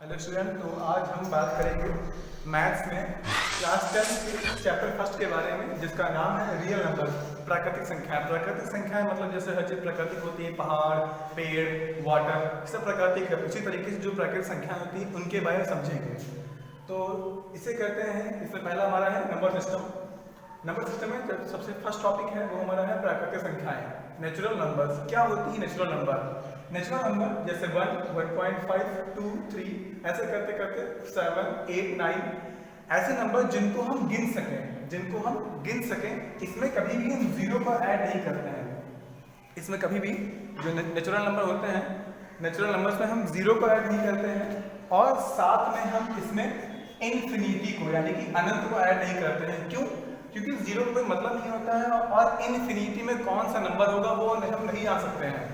Hello student, तो आज हम बात करेंगे मैथ्स में क्लास 10 के चैप्टर फर्स्ट के बारे में, जिसका नाम है रियल नंबर, प्राकृतिक संख्या। प्राकृतिक संख्या मतलब जैसे हर चीज़ प्राकृतिक होती है, पहाड़, पेड़, वाटर, सब प्राकृतिक है। उसी तरीके से जो प्राकृतिक संख्या होती है उनके बारे में समझेंगे। तो इसे कहते हैं, इसमें पहला हमारा है नंबर सिस्टम। नंबर सिस्टम में जो सबसे फर्स्ट टॉपिक है वो हमारा है प्राकृतिक संख्याएं, नेचुरल नंबर्स। क्या होती है नेचुरल नंबर? नेचुरल नंबर जैसे 1, 1.5, 2, 3 ऐसे करते करते 7, 8, 9 ऐसे नंबर जिनको हम गिन सकें, इसमें कभी भी हम जीरो को ऐड नहीं करते हैं। इसमें कभी भी जो नेचुरल नंबर होते हैं, नेचुरल नंबर्स में हम जीरो को ऐड नहीं करते हैं, और साथ में हम इसमें इन्फिनिटी को यानी कि अनंत को ऐड नहीं करते हैं। क्यों? क्योंकि जीरो का कोई मतलब नहीं होता है, और इन्फिनिटी में कौन सा नंबर होगा वो हम नहीं आ सकते हैं।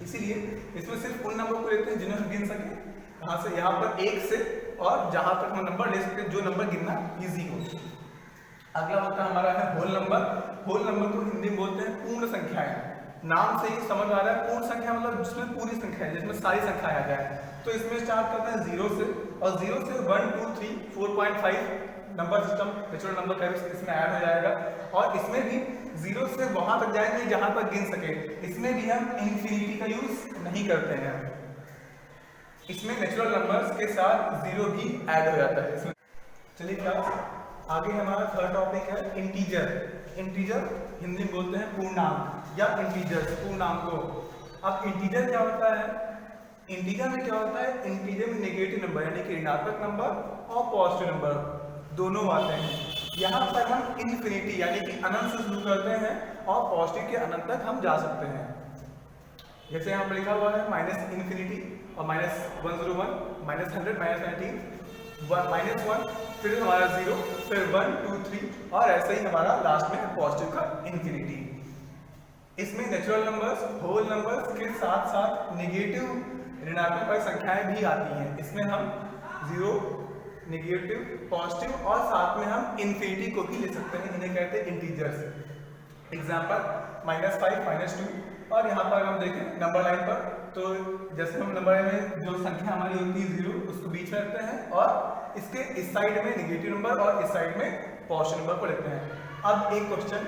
इसीलिए इसमें सिर्फ उन नंबर को लेते हैं जिन्हें हम गिन सकें, कहाँ से, यहाँ पर 1 से, और जहाँ तक हम नंबर ले सकते हैं जो नंबर गिनना इजी हो। अगला होता है हमारा है होल नंबर। होल नंबर को हिंदी में बोलते हैं पूर्ण संख्याएं। नाम से ही समझ आ रहा है, पूर्ण संख्या मतलब जिसमें पूरी संख्या है, जिसमें सारी संख्याएं आ जाए। तो इसमें स्टार्ट करते हैं 0 से, और 0 से 1, 2, 3, 4.5 नंबर सिस्टम नेचुरल नंबर का इसमें ऐड हो जाएगा, और इसमें भी 0 से वहां तक जाएंगे जहां तक गिन सके। इसमें भी हम इन्फिनिटी का यूज नहीं करते हैं। इसमें नेचुरल नंबर्स के साथ 0 भी ऐड हो जाता है इसमें। चलिए क्लास आगे हमारा थर्ड टॉपिक है इंटीजर। इंटीजर हिंदी में बोलते हैं पूर्णांक या इंटीजर्स, पूर्णांक को। अब इंटीजर क्या होता है? इंटीजर में क्या होता है? इंटीजर में नेगेटिव नंबर यानी कि ऋणात्मक नंबर और पॉजिटिव नंबर दोनों आते हैं। यहाँ पर हम इन्फिनिटी यानी कि अनंत से शुरू करते हैं, और पॉजिटिव के अनंत तक हम जा सकते हैं। जैसे यहाँ पर लिखा हुआ है माइनस इन्फिनिटी और -101, -100, -19, -1, फिर हमारा 0, फिर 1, 2, 3, और ऐसे ही हमारा लास्ट में पॉजिटिव का इन्फिनिटी। इसमें नेचुरल नंबर्स, होल नंबर्स के साथ साथ नेगेटिव ऋणात्मक संख्याएं भी आती हैं। इसमें हम 0, नेगेटिव, पॉजिटिव, और साथ में हम इन्फिनिटी को भी ले सकते हैं। इन्हें कहते हैं इंटीजर्स। एग्जांपल -5, -2, और यहाँ पर हम देखें नंबर लाइन पर, तो जैसे हम नंबर लाइन में जो संख्या हमारी होती है 0 उसको बीच में रखते हैं, और इसके इस साइड में नेगेटिव नंबर और इस साइड में पॉजिटिव नंबर को लेते हैं। अब एक क्वेश्चन,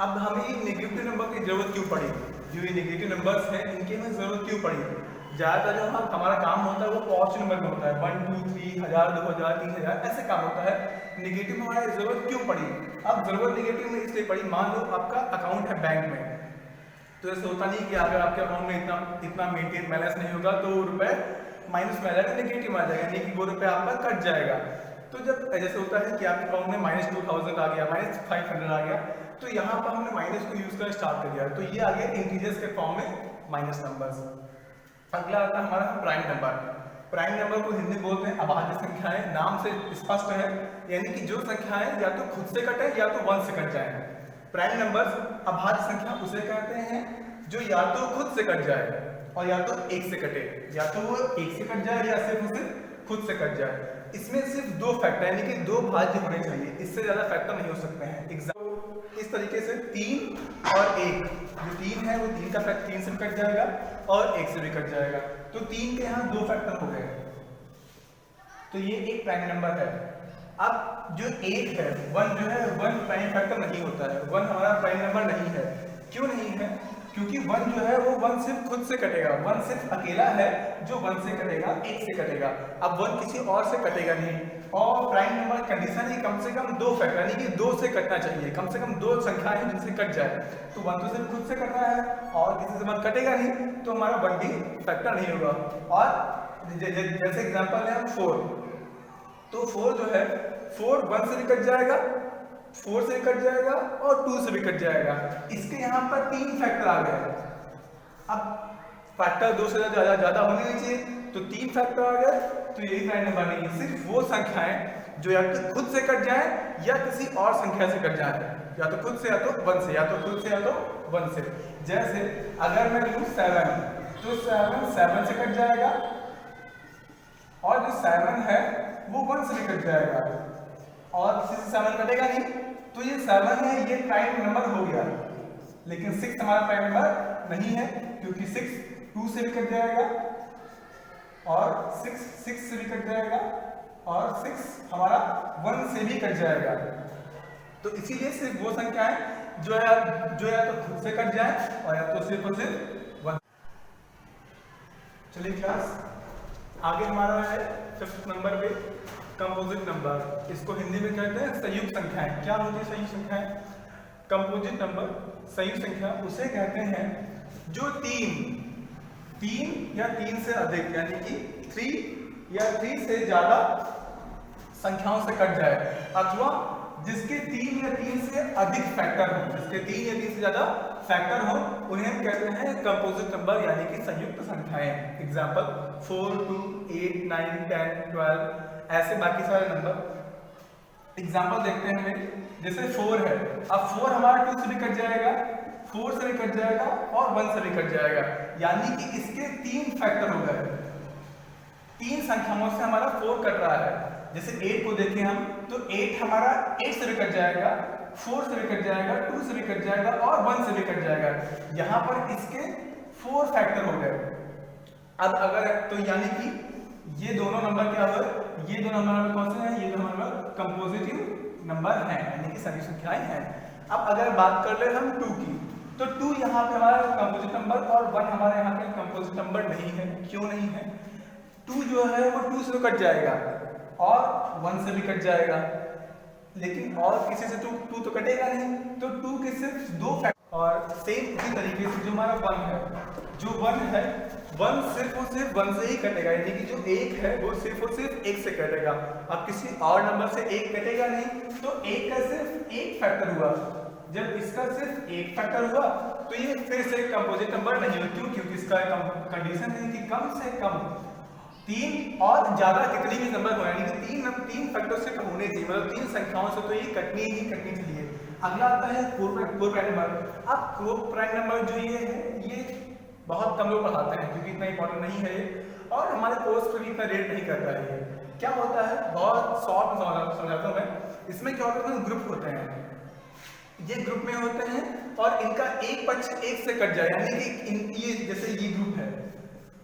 अब हमें ये नेगेटिव नंबर की जरूरत क्यों पड़ी? जो ये नेगेटिव नंबर्स हैं इनकी हमें जरूरत क्यों पड़ी? ज़्यादातर जो हमारा काम होता है वो पॉजिटिव नंबर में होता है, 1, 2, 3, 1000, 2000, 3000 ऐसे काम होता है। नेगेटिव में हमारी जरूरत क्यों पड़ी? अब जरूरत नेगेटिव में इसलिए पड़ी, मान लो आपका अकाउंट है बैंक में, तो ऐसा होता नहीं कि अगर आपके अकाउंट में इतना मेंटेन बैलेंस नहीं होगा तो रुपए माइनस में आ जाएगा, नेगेटिव आ जाएगा, यानी कि वो रुपये आपका कट जाएगा। तो जब जैसे होता है कि आपके अकाउंट में -2000 आ गया, -500 आ गया, तो यहाँ पर हमने माइनस को यूज करना स्टार्ट कर दिया, तो ये आ गया इंटीजर्स के फॉर्म में माइनस नंबर्स। अगला आता है हमारा प्राइम नंबर। प्राइम नंबर को हिंदी बोलते हैं अभाज्य संख्याएं। नाम से स्पष्ट है, यानी कि जो संख्याएं या तो खुद से कटे या तो 1 से कट जाए। प्राइम नंबर्स अभाज्य संख्या उसे कहते हैं जो या तो खुद से कट जाए और या तो 1 से कटे, या तो वो 1 से कट जाए या सिर्फ उसे खुद से कट जाए। इसमें सिर्फ 2 फैक्टर यानी कि 2 भाज्य होने चाहिए, इससे ज्यादा फैक्टर नहीं हो सकते हैं। एग्जाम्पल इस तरीके से 3 और 1, जो 3 है वो 3 का फैक्टर 3 से भी कट जाएगा और 1 से भी कट जाएगा, तो 3 के यहाँ 2 फैक्टर हो गए, तो ये एक प्राइम नंबर है। अब जो 1 है, 1 जो है 1 प्राइम फैक्टर नहीं होता है, 1 हमारा प्राइम नंबर नहीं है। क्यों नहीं है? क्योंकि 1 जो है वो 1 सिर्फ खुद से कटेगा, 1 सिर्फ अकेला है जो 1 से कटेगा, 1 से कटेगा। अब 1 किसी और से कटेगा नहीं, और प्राइम नंबर कंडीशन है कम से कम 2 फैक्टर यानी कि 2 से कटना चाहिए, कम से कम 2 संख्याएं हैं जिनसे कट जाए। तो 1 तो सिर्फ खुद से कट रहा है और किसी से 1 कटेगा नहीं, तो हमारा 1 भी फैक्टर नहीं होगा। और जैसे एग्जाम्पल है 4, तो 4 जो है 4 1 से भी कट जाएगा, 4 से भी कट जाएगा और 2 से भी कट जाएगा। इसके यहाँ पर 3 फैक्टर आ गए। अब फैक्टर 2 से ज्यादा होने नहीं चाहिए, तो 3 फैक्टर आ गए, तो यही प्राइम नंबर नहीं है। सिर्फ वो संख्याएं जो या तो खुद से कट जाए या किसी और संख्या से कट जाए, या तो खुद से या तो 1 से, या तो खुद से या तो 1 से। जैसे अगर मैं लूँ 7, तो 7 से कट जाएगा, और जो 7 है वो 1 से भी कट जाएगा, और किसी से 7 कटेगा नहीं, तो ये 7 है, ये प्राइम नंबर हो गया। लेकिन 6 हमारा प्राइम नंबर नहीं है, क्योंकि 6 2 से भी कट जाएगा, और 6 से भी कट जाएगा और 6 हमारा 1 से भी कट जाएगा। तो इसीलिए सिर्फ वो संख्याएं जो है तो खुद से कट जाए और या तो सिर्फ और सिर्फ 1। चलिए क्लास आगे हमारा है 5th नंबर पे कंपोजिट नंबर। इसको हिंदी में कहते हैं संयुक्त संख्याएं। क्या होती है संयुक्त संख्याएं? कंपोजिट नंबर संयुक्त संख्या उसे कहते हैं जो तीन या 3 से अधिक यानी कि 3 या 3 से ज्यादा संख्याओं से कट जाए, अथवा जिसके 3 या 3 से अधिक फैक्टर हो, जिसके 3 या 3 से ज्यादा फैक्टर हो, उन्हें हम कहते हैं कंपोजिट नंबर यानी कि संयुक्त संख्याएं। एग्जांपल 4, 2, 8, 9, 10, 12 ऐसे बाकी सारे नंबर। एग्जांपल देखते हैं हमें, जैसे 4 है, अब 4 हमारा 2 से भी कट जाएगा, 4 से भी कट जाएगा और 1 से भी कट जाएगा, यानी कि इसके 3 फैक्टर हो गए। 3 संख्याओं से हमारा 4 कट रहा है। जैसे 8 को देखें हम तो 8 हमारा 8 से भी कट जाएगा, 4 से भी कट जाएगा, 2 से भी कट जाएगा और 1 से भी कट जाएगा। यहाँ पर इसके 4 फैक्टर हो गए। अब अगर तो यानी कि ये दोनों नंबर क्या हुए, ये दोनों नंबर कौन से हैं? ये दोनों नंबर कंपोजिटिव नंबर हैं यानी कि सभी संख्याएं हैं। अब अगर बात कर ले हम 2 की, तो 2 यहाँ पे हमारा कंपोजिट नंबर और 1 हमारे यहाँ पे कंपोजिट नंबर नहीं है। क्यों नहीं है? 2 जो है वो 2 से कट जाएगा और 1 से भी कट जाएगा, लेकिन और किसी से 2 तो कटेगा नहीं। तो 2 के सिर्फ 2 फैक्टर। और सेम इसी तरीके से जो हमारा 1 है, जो 1 है 1 सिर्फ और सिर्फ 1 से ही कटेगा, यानी कि जो 1 है वो सिर्फ और सिर्फ 1 से कटेगा। अब किसी और नंबर से 1 कटेगा नहीं, तो 1 का सिर्फ 1 फैक्टर हुआ। जब इसका सिर्फ 1 फैक्टर हुआ तो ये फिर से कंपोजिट नंबर नहीं होगा। क्यों? क्योंकि इसका कंडीशन है कि कम से कम 3 और ज्यादा कितनी भी नंबर हो, यानी कि 3 फैक्टर से कम होने चाहिए, मतलब 3 संख्याओं से तो ये कटनी ही कटनी चाहिए। अगला आता है कोर प्राइम नंबर। अब कोर प्राइम नंबर जो ये है, ये बहुत कम लोग पढ़ाते हैं क्योंकि इतना इंपॉर्टेंट नहीं है ये, और हमारे कोर्स पर भी इतना रेट नहीं करता है। ये क्या होता है, बहुत शॉर्ट में समझाता हूँ मैं। इसमें क्या होता है, ग्रुप होते हैं, ये ग्रुप में होते हैं और इनका एक पक्ष 1 से कट जाए, यानी कि ये जैसे ये ग्रुप है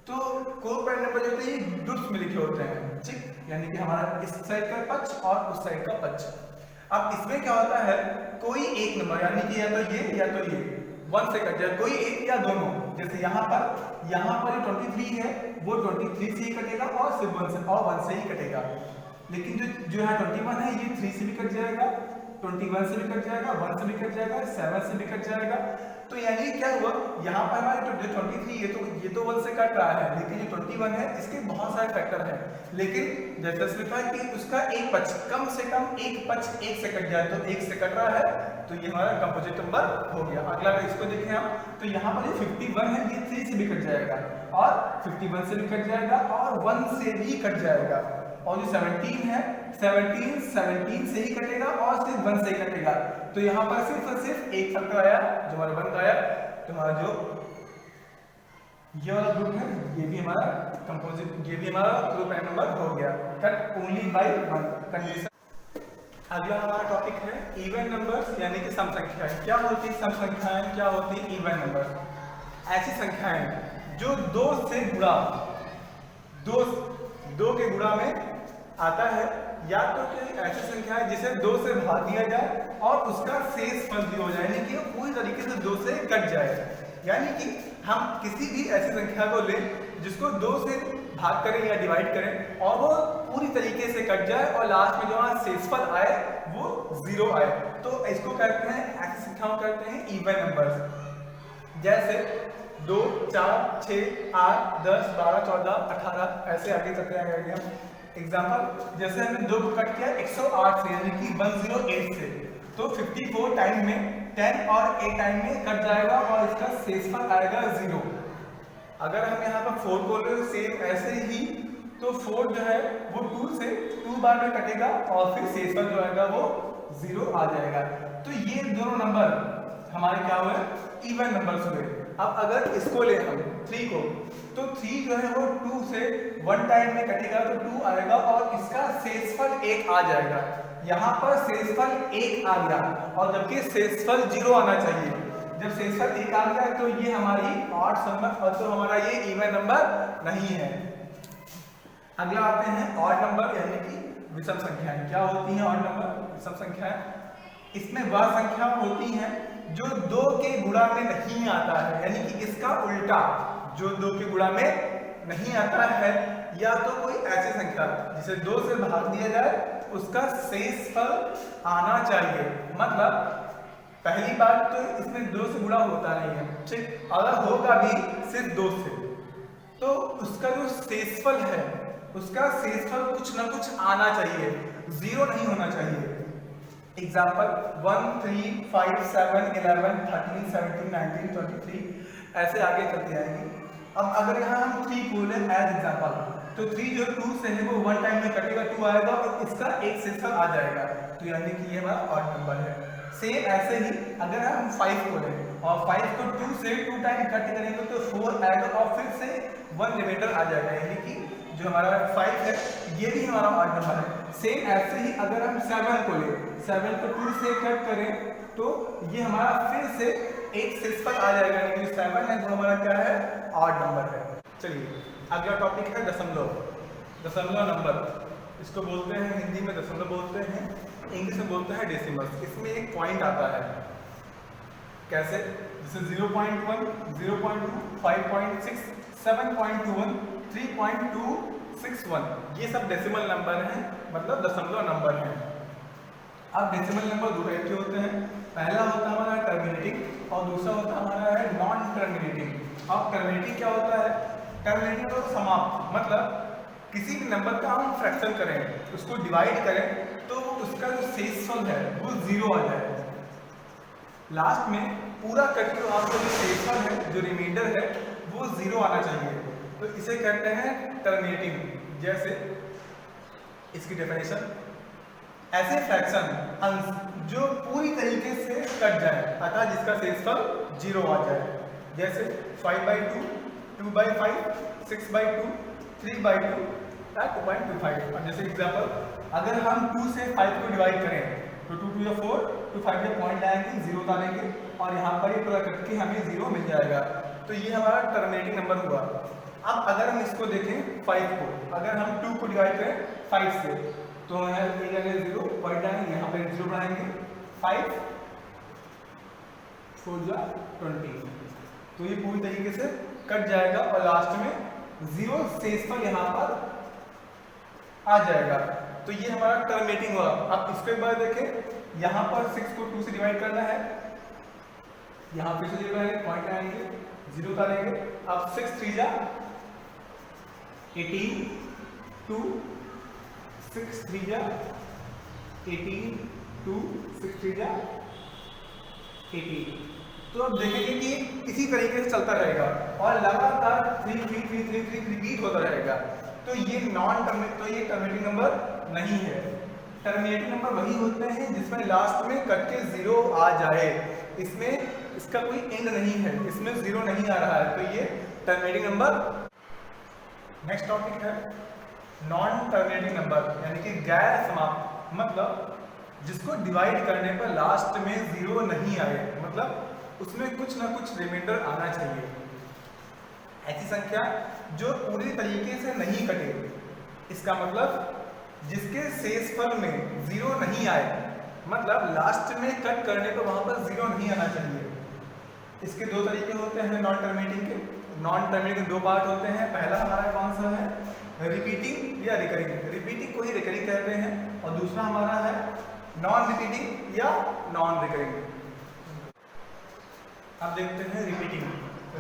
तो कोर प्राइम नंबर जो होते हैं ये ग्रुप्स में लिखे होते हैं, ठीक, यानी कि हमारा इस साइड का पक्ष और उस साइड का पक्ष। अब इसमें क्या होता है, कोई एक नंबर यानी कि या तो ये 1 से कट जाए, कोई एक या दोनों। जैसे यहाँ पर ये 23 है, वो 23 से ही कटेगा और सिर्फ 1 से ही कटेगा। लेकिन जो यहाँ 21 है ये 3 से भी कट जाएगा, 21 से भी कट जाएगा, 1 से भी कट जाएगा, 7 से भी कट जाएगा। तो यानी क्या हुआ, यहाँ पर हमारे जो 23 ये तो 1 से कट रहा है, लेकिन जो 21 है इसके बहुत सारे फैक्टर हैं। लेकिन जैसे लिखा है कि उसका एक पक्ष कम से कम एक पक्ष 1 से कट जाए, तो 1 से कट रहा है तो ये हमारा कंपोजिट नंबर हो गया। अगला इसको देखें हम, तो यहाँ पर ये 51 है, ये 3 से भी कट जाएगा और 51 से भी कट जाएगा और 1 से भी कट जाएगा। और जो 17 है 17 से ही कटेगा और सिर्फ 1 से ही कटेगा। तो यहाँ पर सिर्फ और सिर्फ एक फैक्टर आया जो हमारा 1 आया। तो हमारा जो ये वाला ग्रुप है ये भी हमारा कंपोजिट, ये भी हमारा ग्रुप प्राइम नंबर हो गया, कट ओनली बाय 1 कंडीशन। अगला हमारा टॉपिक है इवन नंबर्स यानी कि सम संख्याएं। क्या होती है सम संख्याएं, क्या होती है इवन नंबर? ऐसी संख्याएं जो 2 से गुणा, 2 के गुणा में आता है, या तो कोई ऐसी संख्या है जिसे 2 से भाग दिया जाए और उसका शेष फल भी हो जाए, यानी कि पूरी तरीके से 2 से कट जाए। यानी कि हम किसी भी ऐसी संख्या को लें जिसको 2 से भाग करें या डिवाइड करें और वो पूरी तरीके से कट जाए और लास्ट में जो हमारा शेषफल आए वो 0 आए, तो इसको कहते हैं, ऐसी संख्याओं कहते हैं इवन नंबर्स। जैसे 2, 4, 6, 8, 10, 12, 14, 18 ऐसे आगे चलते आएंगे हम। एग्जाम्पल जैसे हमने 2 को कट किया 108 से, यानी कि 108 से, तो 54 टाइम में 10 और 8 टाइम में कट जाएगा और इसका शेषफल आएगा 0। अगर हम यहाँ पर 4 को ले सेम ऐसे ही, तो 4 जो है वो 2 बार में कटेगा और फिर शेषफल जो आएगा वो 0 आ जाएगा। तो ये दोनों नंबर हमारे क्या हुए, इवन नंबर्स हुए। अब अगर इसको ले हम 3 को, तो 3 जो है वो 2 से 1 टाइम में कटेगा तो 2 आएगा और इसका शेषफल 1 आ जाएगा। यहाँ पर शेषफल 1 आ गया और जबकि शेषफल 0 आना चाहिए। जब शेषफल 1 आ गया तो ये हमारी ऑड नंबर और तो हमारा ये इवन नंबर नहीं है। अगला आते हैं ऑड नंबर यानी कि विषम संख्याएं। क्या होती हैं ऑड नंबर, विषम संख्याएं? इसमें वह संख्या होती हैं जो 2 के गुणा में नहीं आता है, यानी कि इसका उल्टा जो 2 के गुणा में नहीं आता है, या तो कोई ऐसी संख्या जिसे 2 से भाग दिया जाए उसका शेषफल आना चाहिए। मतलब पहली बात तो इसमें 2 से गुणा होता नहीं है, ठीक, अगर होगा भी सिर्फ 2 से, तो उसका जो शेषफल है उसका शेषफल कुछ ना कुछ आना चाहिए, 0 नहीं होना चाहिए। एग्जाम्पल 1 3 5 7 11 13 17 19 23 ऐसे आगे चलती जाएंगी। अब अगर यहाँ हम 3 बोले एज एग्जाम्पल, तो 3 जो 2 से है वो 1 टाइम में कटेगा, 2 आएगा और इसका एक शेषफल आ जाएगा, तो यानी कि ये हमारा ऑड नंबर है। सेम ऐसे ही अगर हम 5 बोले और 5 को 2 से 2 टाइम कट करेंगे तो 4 आएगा और फिर से 1 रिमाइंडर आ जाएगा, यानी कि जो हमारा 5 है ये भी हमारा ऑड नंबर है। सेम ऐसे ही अगर हम 7 को ले, 7 को 2 से कट करें तो ये हमारा फिर से एक शेषफल आ जाएगा, यानी कि 7 है जो हमारा क्या है, ऑड नंबर है। चलिए अगला टॉपिक है दशमलव। दशमलव नंबर, इसको बोलते हैं हिंदी में दशमलव बोलते हैं, इंग्लिश में बोलते हैं डेसिमल्स। इसमें एक पॉइंट आता है, कैसे, जैसे 0.1 0.2 5.6 7.21 3.261 ये सब डेसिमल नंबर हैं, मतलब दशमलव नंबर हैं। अब डेसिमल नंबर 2 टाइप के होते हैं, पहला होता है हमारा टर्मिनेटिंग और दूसरा होता है हमारा है नॉन टर्मिनेटिंग। अब टर्मिनेटिंग क्या होता है, टर्मिनेटिंग और समाप्त, मतलब किसी भी नंबर का हम फ्रैक्शन करें, उसको डिवाइड करें तो उसका जो शेषफल है वो 0 आ जाए, लास्ट में पूरा करके जो आपका जो शेषफल है, जो रिमाइंडर है वो 0 आना चाहिए, तो इसे कहते हैं टर्मिनेटिंग। जैसे इसकी डेफिनेशन, ऐसे फ्रैक्शन अंश जो पूरी तरीके से कट जाए अतः जिसका शेषफल 0 आ जाए, जैसे 5/2 2/5 6/2 3/2 2.25। और जैसे एग्जाम्पल अगर हम 2 से 5 को डिवाइड करें तो 2 to 4 तो 5 के पॉइंट लाएंगे, 0 उतारेंगे और यहाँ पर ये पूरा कट के हमें 0 मिल जाएगा, तो ये हमारा टर्मिनेटिंग नंबर हुआ। अब अगर हम इसको देखें 5 को, अगर हम 2 को डिवाइड करें 5 से तो यहाँ 0 पॉइंट आएंगे, यहाँ पर 0 बढ़ाएंगे, 5 4 20, तो ये पूरी तरीके से कट जाएगा और लास्ट में 0 शेषफल यहाँ पर आ जाएगा, तो ये हमारा टर्मिनेटिंग हुआ। अब इसके बाद देखें, यहाँ पर 6 को 2 से डिवाइड करना है, यहाँ फिर से 0 आएंगे, पॉइंट आएंगे, 0 उतारेंगे, अब 6 3 जा 18 2 6 3 जा 18 2 6 3 जा 18। तो अब देखेंगे कि इसी तरीके से चलता रहेगा और लगातार 3 3 3 3 3 रिपीट होता रहेगा, तो ये टर्मिनेटिंग नंबर नहीं है। टर्मिनेटिंग नंबर वही होते हैं जिसमें लास्ट में कट के 0 आ जाए, इसमें इसका कोई एंड नहीं है, इसमें 0 नहीं आ रहा है, तो ये टर्मिनेटिंग नंबर। नेक्स्ट टॉपिक है नॉन टर्मिनेटिंग नंबर, यानी कि गैर समाप्त, मतलब जिसको डिवाइड करने पर लास्ट में 0 नहीं आए, मतलब उसमें कुछ ना कुछ रिमाइंडर आना चाहिए। ऐसी संख्या जो पूरी तरीके से नहीं कटे, इसका मतलब जिसके शेषफल में 0 नहीं आए, मतलब लास्ट में कट करने पर वहां पर 0 नहीं आना चाहिए। इसके 2 तरीके होते हैं नॉन टर्मिनेटिंग के। नॉन टर्मिनेटिंग के 2 पार्ट होते हैं, पहला हमारा कौन सा है, रिपीटिंग या रिकरिंग। रिपीटिंग को ही रिकरिंग कहते हैं और दूसरा हमारा है नॉन रिपीटिंग या नॉन रिकरिंग। अब देखते हैं रिपीटिंग।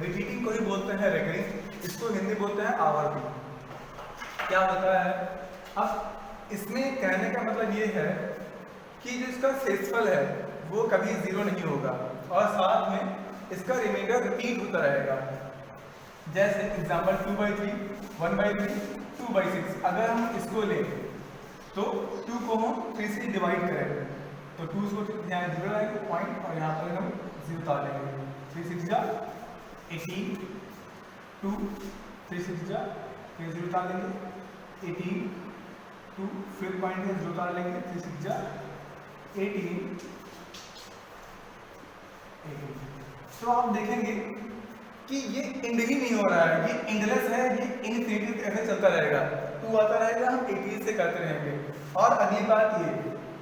रिपीटिंग को ही बोलते हैं रिकरिंग, इसको हिंदी बोलते हैं आवर्ती। क्या होता है, अब इसमें कहने का मतलब ये है कि जो इसका शेषफल है वो कभी 0 नहीं होगा और साथ में इसका रिमाइंडर रिपीट होता रहेगा। जैसे एग्जाम्पल 2/3 1/3 2/6, अगर हम इसको लें तो 2 को हम 3 से डिवाइड करें तो 2 को यहाँ 0 लाएंगे पॉइंट और यहाँ पर हम 0 उतार लेंगे, 3 6 जा 18 2 3 6 जा फिर 0 उतार लेंगे 18 2 फिर पॉइंट में 0 उतार लेंगे 3 6 जा 18। तो आप देखेंगे कि ये एंड ही नहीं हो रहा है, ये एंडलेस है, ये इनफिनिटी ऐसे चलता रहेगा, 2 आता रहेगा, हम 80 से करते रहेंगे। और अगली बात ये,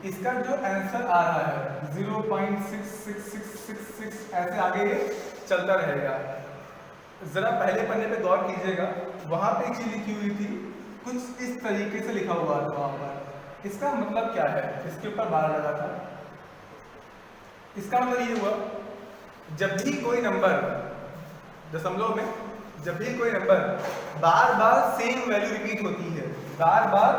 इसका जो आंसर आ रहा है 0.66666 ऐसे आगे ये चलता रहेगा। जरा पहले पन्ने पे गौर कीजिएगा, वहां पे एक चीज लिखी हुई थी, कुछ इस तरीके से लिखा हुआ था वहां पर। इसका मतलब क्या है, इसके ऊपर बार लगा था। इसका मतलब ये हुआ, जब भी कोई नंबर दशमलव में, जब भी कोई नंबर बार बार सेम वैल्यू रिपीट होती है, बार बार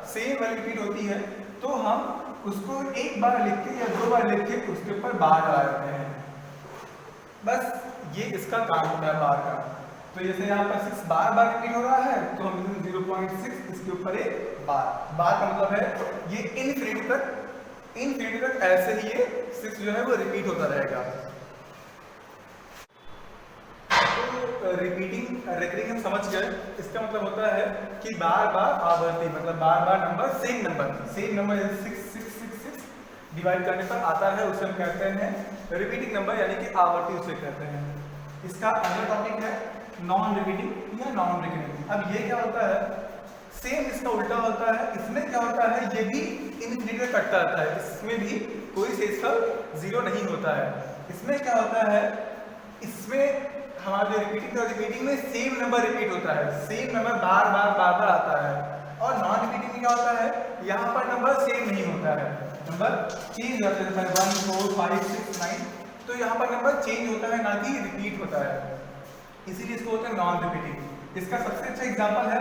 सेम वैल्यू रिपीट होती है, तो हम उसको एक बार लिख के या 2 बार लिख के उसके ऊपर बार लगा देते हैं। बस ये इसका काम होता है बार का। तो जैसे यहाँ पर 6 बार बार रिपीट हो रहा है, तो हम 0.6 इसके ऊपर एक बार। बार का मतलब है ये इनफिनिटी तक ऐसे ही ये 6 जो है वो रिपीट होता रहेगा। रिकरिंग हम समझ गए, इसका मतलब होता है कि बार बार आवर्ती, मतलब बार बार नंबर सेम नंबर 666 डिवाइड करने पर आता है, उसे हम कहते हैं रिपीटिंग नंबर, यानी कि आवर्ती उसे कहते हैं। इसका अगला टॉपिक है नॉन रिपीटिंग या नॉन रिकरिंग। अब ये क्या होता है, सेम इसका उल्टा होता है। इसमें क्या होता है, ये भी इनफिनिटी तक कटता रहता है, इसमें भी कोई शेषफल 0 नहीं होता है। इसमें क्या होता है, इसमें हमारे रिपीटिंग में सेम नंबर रिपीट होता है, सेम नंबर बार बार आता है। और नॉन रिपीटिंग में क्या होता है, यहाँ पर नंबर सेम नहीं होता है, नंबर चेंज होता है, 1 4 5 6 9, तो यहाँ पर नंबर चेंज होता है, ना कि रिपीट होता है, इसीलिए इसको होता है नॉन रिपीटिंग। इसका सबसे अच्छा एग्जाम्पल है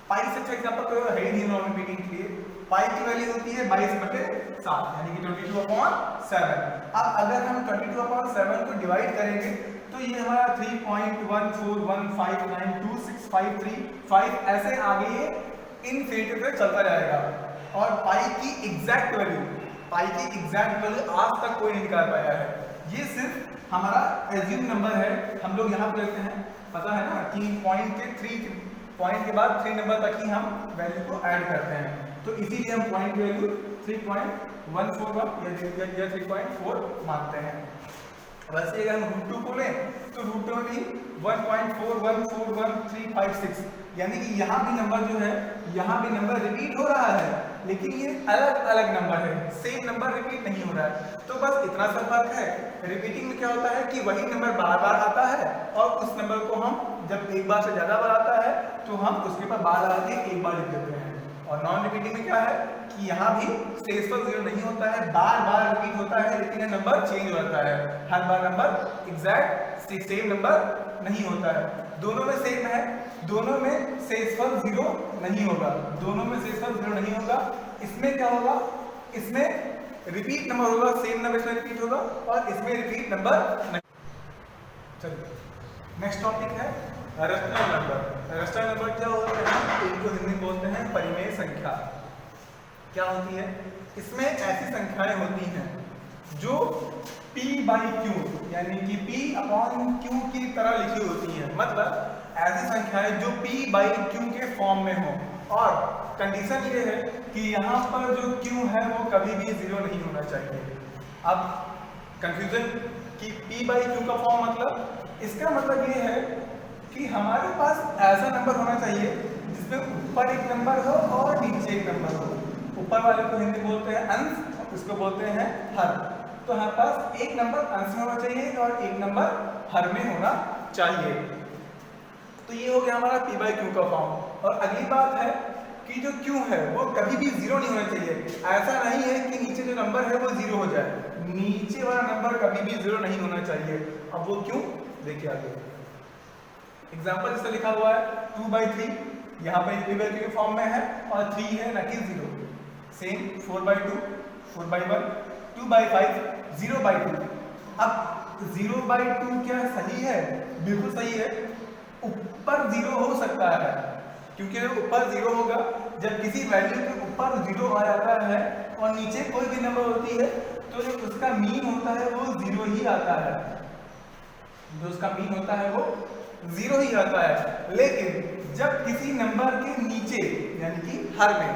पाई से अच्छा एग्जाम्पल तो है ही नहीं नॉन रिपीटिंग के लिए। पाई की वैल्यू होती है 22/7, यानी कि 22/7। अब अगर हम 22/7 को डिवाइड करेंगे तो ये हमारा 3.141592653 ऐसे आगे ये इनफिनिटी तक चलता जाएगा। और पाई की एग्जैक्ट वैल्यू आज तक कोई नहीं निकाल पाया है। ये सिर्फ हमारा एज्यूम नंबर है, हम लोग यहाँ पे लेते हैं, पता है ना कि पॉइंट के बाद 3 नंबर तक ही हम वैल्यू को ऐड करते हैं, तो इसीलिए हम पॉइंट की वैल्यू 3.141 या 3.4 मानते हैं। वैसे अगर हम √2 को लें तो √2 में भी 1.414136, यानी कि यहाँ भी नंबर जो है, यहाँ भी नंबर रिपीट हो रहा है, लेकिन ये अलग अलग नंबर है, सेम नंबर रिपीट नहीं हो रहा है। तो बस इतना सा फर्क है। रिपीटिंग में क्या होता है कि वही नंबर बार बार आता है, और उस नंबर को हम जब एक बार से ज्यादा बार आता है तो हम उसके ऊपर बार लगा के एक बार लिख देते हैं। और नॉन रिपीटिंग में क्या है कि यहाँ भी शेषफल 0 नहीं होता है, बार बार रिपीट होता है, लेकिन ये नंबर चेंज होता है, हर बार नंबर एग्जैक्ट सेम नंबर नहीं होता है। दोनों में सेम है, दोनों में शेषफल 0 नहीं होगा, इसमें क्या होगा, इसमें रिपीट नंबर होगा, सेम नंबर इसमें रिपीट होगा, और इसमें रिपीट नंबर नहीं। चलिए नेक्स्ट टॉपिक है रेशनल नंबर। रेशनल नंबर क्या होते हैं, इनको हिंदी में बोलते हैं परिमेय संख्या। क्या होती है, इसमें ऐसी संख्याएं होती हैं जो p/q यानी कि p/q की तरह लिखी होती हैं, मतलब ऐसी संख्याएं जो p/q के फॉर्म में हो। और कंडीशन ये है कि यहाँ पर जो q है वो कभी भी 0 नहीं होना चाहिए। अब कंफ्यूजन कि p/q का फॉर्म मतलब, इसका मतलब ये है कि हमारे पास ऐसा नंबर होना चाहिए जिसमें ऊपर एक नंबर हो और नीचे एक नंबर हो। ऊपर वाले को हिंदी बोलते हैं अंश, उसको बोलते हैं हर। तो हमारे पास एक नंबर अंश में होना चाहिए और एक नंबर हर में होना चाहिए। तो ये हो गया हमारा p/q का फॉर्म। और अगली बात है कि जो q है वो कभी भी 0 नहीं होना चाहिए। ऐसा नहीं है कि नीचे जो नंबर है वो 0 हो जाए, नीचे वाला नंबर कभी भी 0 नहीं होना चाहिए। अब वो क्यों, देखिए आगे एग्जाम्पल जैसे लिखा हुआ है 2/3, यहाँ पर p/q के फॉर्म में है और 3 है ना कि 0। सेम 4/2, 4/1, 2/5, 0/2। अब 0/2 क्या सही है? बिल्कुल सही है। ऊपर 0 हो सकता है, क्योंकि ऊपर 0 होगा जब किसी वैल्यू के ऊपर 0 आ जाता है और नीचे कोई भी नंबर होती है तो जो उसका मीन होता है वो 0 ही आता है, जो उसका मीन होता है वो 0 ही आता है। लेकिन जब किसी नंबर के नीचे यानी कि हर में,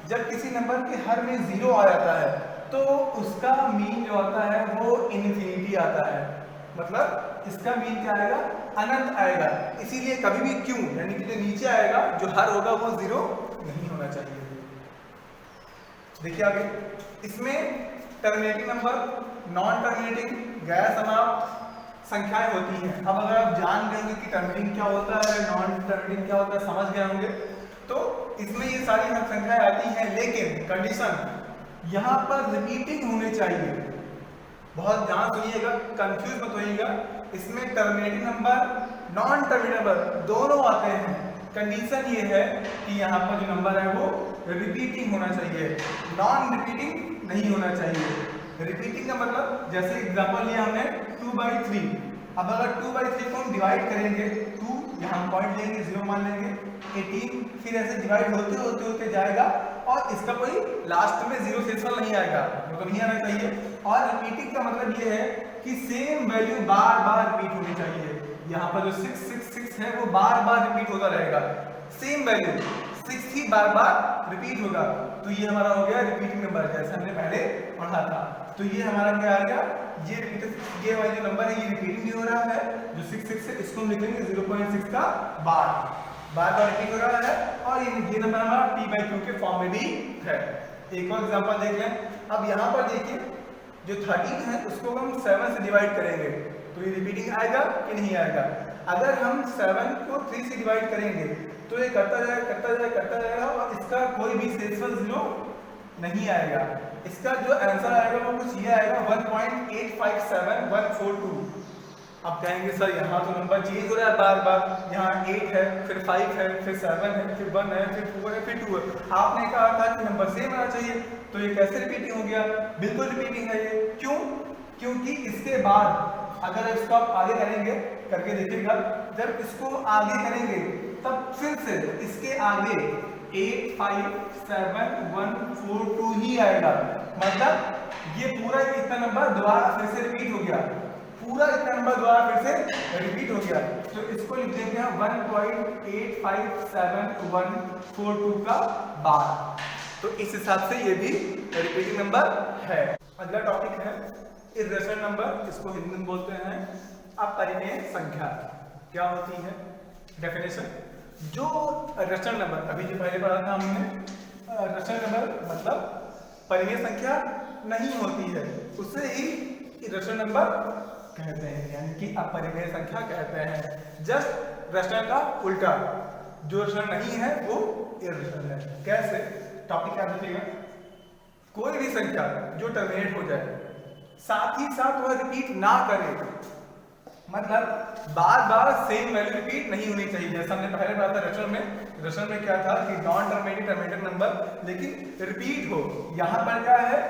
जब किसी नंबर के हर में 0 आ जाता है तो उसका मीन जो आता है वो इन्फिनिटी आता है। मतलब इसका मीन क्या आएगा, अनंत आएगा। इसीलिए कभी भी क्यों यानी कि जो नीचे आएगा जो हर होगा वो 0 नहीं होना चाहिए। देखिए आगे, इसमें टर्मिनेटिंग नंबर, नॉन टर्मिनेटिंग, गैर समाप्त संख्याएं होती हैं। अब अगर आप जान गए कि टर्मिनेटिंग क्या होता है, नॉन टर्मिनेटिंग क्या होता है, समझ गए होंगे, तो इसमें ये सारी संख्याएं आती हैं, लेकिन कंडीशन यहाँ पर रिपीटिंग होनी चाहिए। बहुत ध्यान सुनिएगा, कंफ्यूज मत होइएगा। इसमें terminating number, non terminating number दोनों आते हैं। कंडीशन ये है कि यहाँ पर जो नंबर है वो रिपीटिंग होना चाहिए, नॉन रिपीटिंग नहीं होना चाहिए। रिपीटिंग का मतलब जैसे एग्जांपल लिया हमने 2/3। अब अगर 2/3 को हम डिवाइड करेंगे, 2 यहाँ पॉइंट लेंगे, 0 मान लेंगे, 18, फिर ऐसे डिवाइड होते होते होते जाएगा और इसका कोई लास्ट में 0 शेषफल नहीं आएगा, वो तो नहीं आना चाहिए। और रिपीटिंग का मतलब ये है कि सेम वैल्यू बार बार रिपीट होनी चाहिए। यहाँ पर जो 666 है वो बार बार रिपीट होता रहेगा, सेम वैल्यू 6 ही बार बार रिपीट होगा। तो ये हमारा हो गया रिपीटिंग नंबर, जैसे हमने पहले पढ़ा था। तो ये हमारा क्या आ गया, ये वाला जो नंबर है ये रिपीटिंग भी हो रहा है, जो 66 है इसको हम लिखेंगे 0.6 का बार बार रिपीट हो रहा है। और ये नंबर हमारा p/q के फॉर्म में भी है। एक और एग्जांपल देख लें। अब यहाँ पर देखिए जो 13 है उसको हम 7 से डिवाइड करेंगे तो ये रिपीटिंग आएगा कि नहीं आएगा। अगर हम 7 को 3 से डिवाइड करेंगे तो ये करता जाएगा और इसका कोई भी शेषफल 0 नहीं आएगा। इसका जो आंसर आएगा वो कुछ ये आएगा 1.857142। अब कहेंगे सर यहाँ तो नंबर चेंज हो रहा है बार बार, यहाँ 8 है, फिर 5 है, फिर 7 है, फिर 1 है, फिर 4 है, फिर 2 है। आपने कहा था कि नंबर सेम आना चाहिए, तो ये कैसे रिपीटिंग हो गया? बिल्कुल रिपीटिंग है ये। क्यों? क्योंकि इसके बाद अगर इसको आप आगे करेंगे, करके देखिएगा, जब इसको आगे करेंगे तब फिर से इसके आगे 8574142 ही आएगा। मतलब ये पूरा इतना नंबर दोबारा फिर से रिपीट हो गया, पूरा इतना नंबर दोबारा फिर से रिपीट हो गया। तो इसको लिख देंगे हम 1.857142 का बार। तो इस हिसाब से ये भी रिपीटिंग नंबर है। अगला टॉपिक है इर्रेशनल नंबर, इसको हिंदी में बोलते हैं अपरिमेय संख्या। क्या होती है? डेफिनेशन, जो रेशनल नंबर अभी जो पहले पढ़ा था हमने, रेशनल नंबर मतलब परिमेय संख्या नहीं होती है, उसे ही रेशनल नंबर कहते हैं, यानी कि अपरिमेय संख्या कहते हैं। जस्ट रेशनल का उल्टा, जो रेशनल नहीं है वो इर्रेशनल है। कैसे? टॉपिक याद रखिएगा। कोई भी संख्या जो टर्मिनेट हो जाए, साथ ही साथ वह रिपीट ना करे, मतलब बार बार सेम वैल्यू रिपीट नहीं होनी चाहिए। जैसा हमने पहले पढ़ा था रेशनल में क्या था कि नॉन टर्मिनेटिंग नंबर लेकिन रिपीट हो। यहाँ पर क्या है,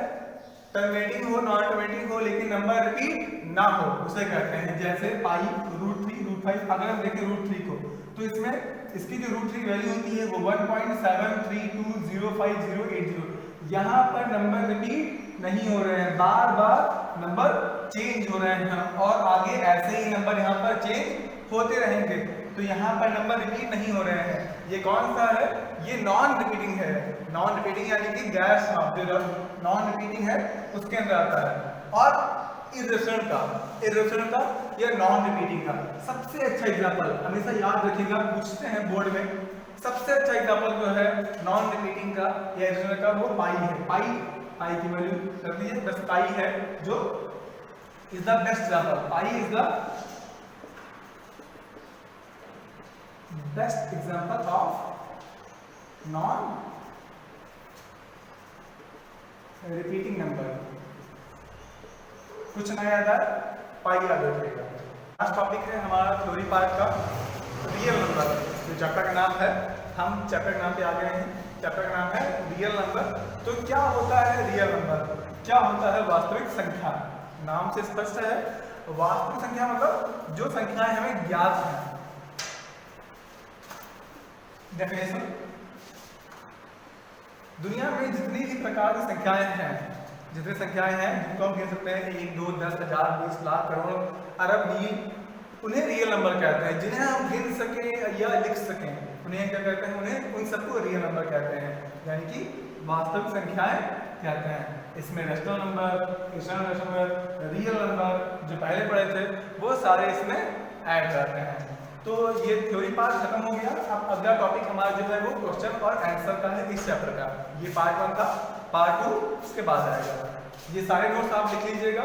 टर्मिनेटिंग हो, नॉन टर्मिनेटिंग हो, लेकिन नंबर रिपीट ना हो, उसे कहते हैं। जैसे पाई, √3, √5। अगर हम देखें √3 को, तो इसमें इसकी जो √3 वैल्यू होती है वो 1.73205080। यहाँ पर नंबर रिपीट नहीं हो रहे हैं, बार बार नंबर चेंज हो रहे हैं और आगे ऐसे ही नंबर यहाँ पर चेंज होते रहेंगे। तो यहाँ पर नंबर रिपीट नहीं हो रहे हैं। ये कौन सा है? ये नॉन रिपीटिंग है। नॉन रिपीटिंग यानी कि गैर समाप्त, जो नॉन रिपीटिंग है उसके अंदर आता है। और इर्रेशनल का या नॉन रिपीटिंग का सबसे अच्छा एग्जाम्पल हमेशा याद रखिएगा, पूछते हैं बोर्ड में। सबसे अच्छा एग्जाम्पल जो है नॉन रिपीटिंग का या इर्रेशनल का वो पाई है। पाई की वैल्यू कर दीजिए, बस पाई है जो is the best example. Pi is the best example of non repeating number. कुछ नया याद है? पाई याद रखिएगा। लास्ट टॉपिक है हमारा थ्योरी पार्ट का, रियल नंबर। जो चैप्टर का नाम है, हम चैप्टर के नाम पे आ गए हैं। चैप्टर का नाम है रियल नंबर। तो क्या होता है रियल नंबर? क्या होता है वास्तविक संख्या? नाम से स्पष्ट है, वास्तविक संख्या मतलब जो संख्याएं हमें ज्ञात हैं। डेफिनेशन, दुनिया में जितनी भी प्रकार की संख्याएं हैं, जिनको हम गिन सकते हैं 1, 2, 10, 1000, 20 लाख, करोड़, अरब, मील, उन्हें रियल नंबर कहते हैं। जिन्हें हम गिन सकें या लिख सकें उन्हें क्या कहते हैं? उन सबको रियल नंबर कहते हैं, यानी कि वास्तविक संख्याएं कहते हैं। इसमें rational number, irrational number, real number जो पहले पढ़े थे वो सारे इसमें ऐड करते हैं। तो ये थ्योरी पार्ट खत्म हो गया। अब अगला टॉपिक हमारा जो है वो क्वेश्चन और आंसर का है इस चैप्टर का। ये पार्ट 1 था, पार्ट 2 उसके बाद आएगा। ये सारे नोट्स आप लिख लीजिएगा।